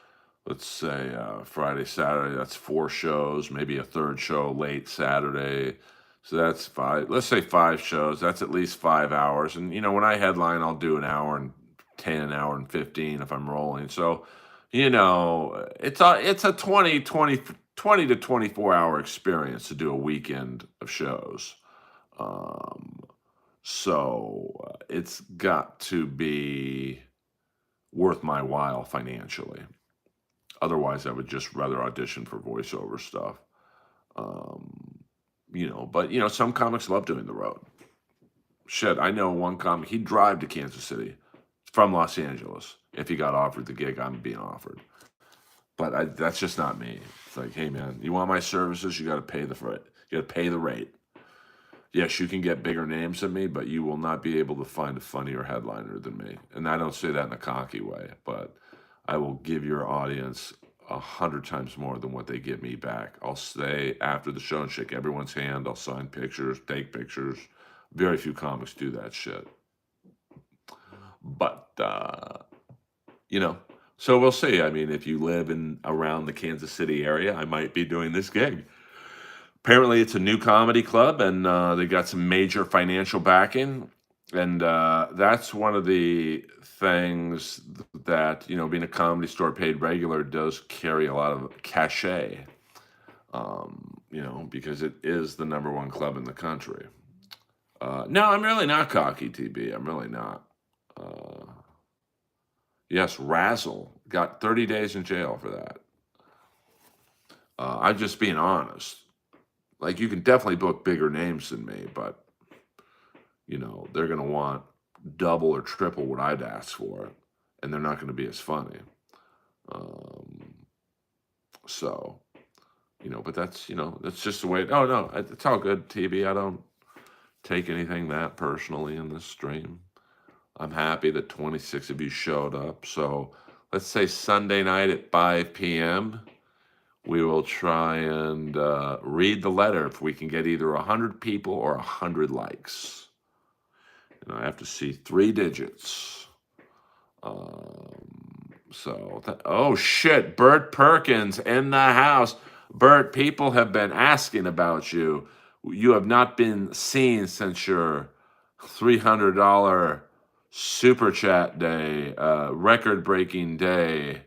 Let's say Friday, Saturday, that's 4 shows, maybe a third show late Saturday. So that's five, let's say 5 shows. That's at least 5 hours. And, when I headline, I'll do an hour and 10, an hour and 15 if I'm rolling. So, it's a 20 to 24 hour experience to do a weekend of shows. Um, so it's got to be worth my while financially. Otherwise, I would just rather audition for voiceover stuff. Um, but some comics love doing the road. Shit, I know one comic, he'd drive to Kansas City from Los Angeles if he got offered the gig I'm being offered. But that's just not me. It's like, hey man, you want my services? You got to pay the rate. You got to pay the rate. Yes, you can get bigger names than me, but you will not be able to find a funnier headliner than me. And I don't say that in a cocky way, but I will give your audience 100 times more than what they give me back. I'll stay after the show and shake everyone's hand. I'll sign pictures, take pictures. Very few comics do that shit. But, so we'll see. I mean, if you live in around the Kansas City area, I might be doing this gig. Apparently, it's a new comedy club, and they got some major financial backing. And that's one of the things that, being a Comedy Store paid regular does carry a lot of cachet, because it is the #1 club in the country. No, I'm really not cocky, TB. I'm really not. Yes, Razzle got 30 days in jail for that. I'm just being honest. Like, you can definitely book bigger names than me, but, they're going to want double or triple what I'd ask for, and they're not going to be as funny. So, but that's just the way. Oh, no, it's all good, TV. I don't take anything that personally in this stream. I'm happy that 26 of you showed up. So let's say Sunday night at 5 p.m., we will try and read the letter if we can get either 100 people or 100 likes. And I have to see 3 digits. Oh shit, Bert Perkins in the house. Bert, people have been asking about you. You have not been seen since your $300 super chat day, record-breaking day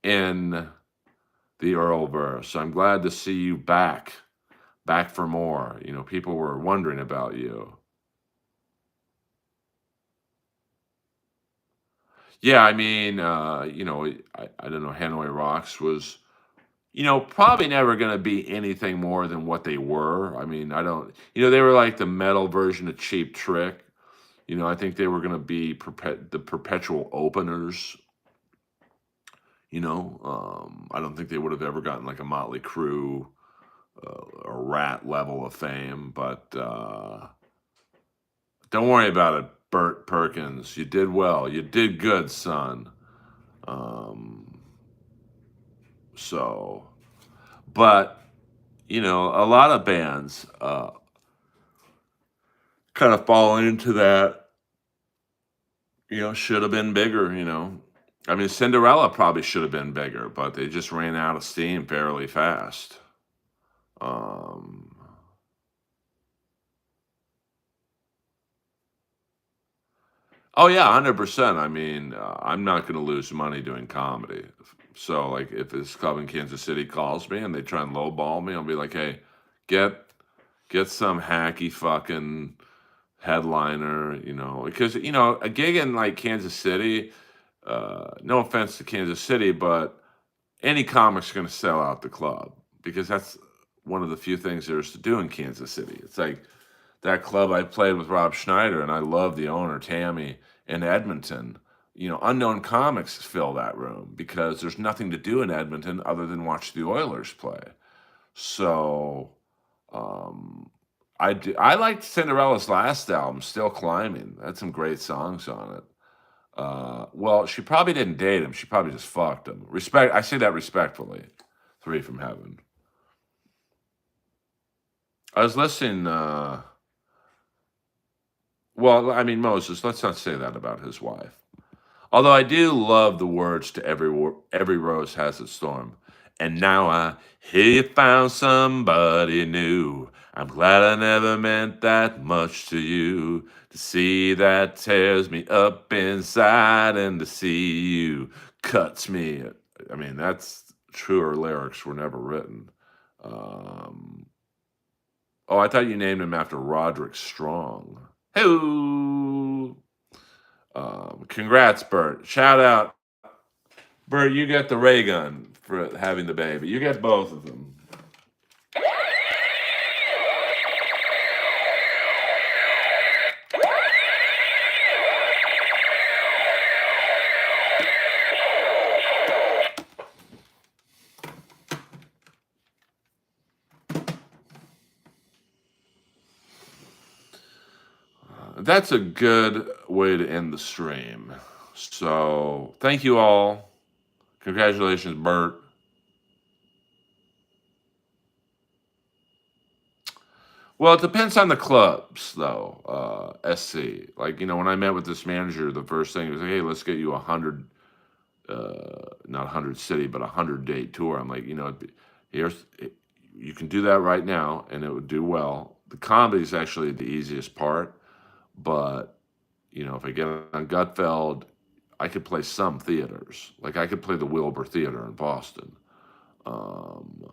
in the Earlverse. I'm glad to see you back for more. People were wondering about you. Yeah, I mean, I don't know. Hanoi Rocks was, probably never going to be anything more than what they were. I mean, I don't, they were like the metal version of Cheap Trick. I think they were going to be the perpetual openers. I don't think they would have ever gotten like a Motley Crue or Rat level of fame. But don't worry about it, Bert Perkins. You did well. You did good, son. But a lot of bands kind of fall into that. Should have been bigger. I mean, Cinderella probably should have been bigger, but they just ran out of steam fairly fast. Um, Oh yeah, 100%. I mean, I'm not going to lose money doing comedy. So like, if this club in Kansas City calls me and they try and lowball me, I'll be like, hey, get get some hacky fucking headliner, because a gig in like Kansas City. No offense to Kansas City, but any comic's going to sell out the club because that's one of the few things there's to do in Kansas City. It's like that club I played with Rob Schneider, and I love the owner, Tammy, in Edmonton. Unknown comics fill that room because there's nothing to do in Edmonton other than watch the Oilers play. So, um, I liked Cinderella's last album, Still Climbing. Had some great songs on it. Well, she probably didn't date him. She probably just fucked him. Respect. I say that respectfully. Three from Heaven. I was listening. Well, I mean, Moses. Let's not say that about his wife. Although I do love the words to every rose has its thorn. And now I hear you found somebody new. I'm glad I never meant that much to you. To see that tears me up inside, and to see you cuts me. I mean, that's truer lyrics were never written. Um, oh, I thought you named him after Roderick Strong. Hey, congrats, Bert. Shout out, Bert. You get the ray gun for having the baby. You get both of them. That's a good way to end the stream. So, thank you all. Congratulations, Bert. Well, it depends on the clubs, though. SC, like when I met with this manager, the first thing was like, "Hey, let's get you 100, not 100 city, but 100 date tour." I'm like, here's you can do that right now, and it would do well. The comedy is actually the easiest part, but if I get on Gutfeld, I could play some theaters. Like I could play the Wilbur Theater in Boston. Um,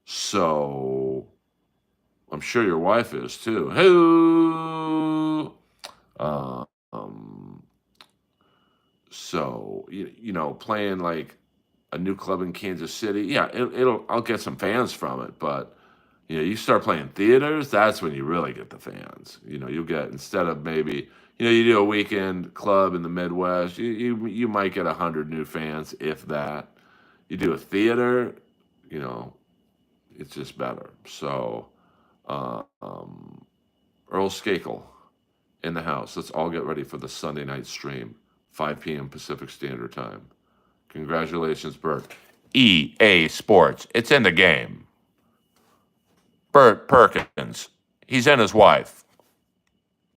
so I'm sure your wife is too. Who? Um, so playing like a new club in Kansas City, yeah, I'll get some fans from it, but you start playing theaters, that's when you really get the fans. You'll get, instead of maybe you do a weekend club in the Midwest, you might get 100 new fans, if that. You do a theater, you know, it's just better. So, Earl Skakel in the house. Let's all get ready for the Sunday night stream, 5 p.m. Pacific Standard Time. Congratulations, Bert. EA Sports. It's in the game. Bert Perkins. He's in his wife.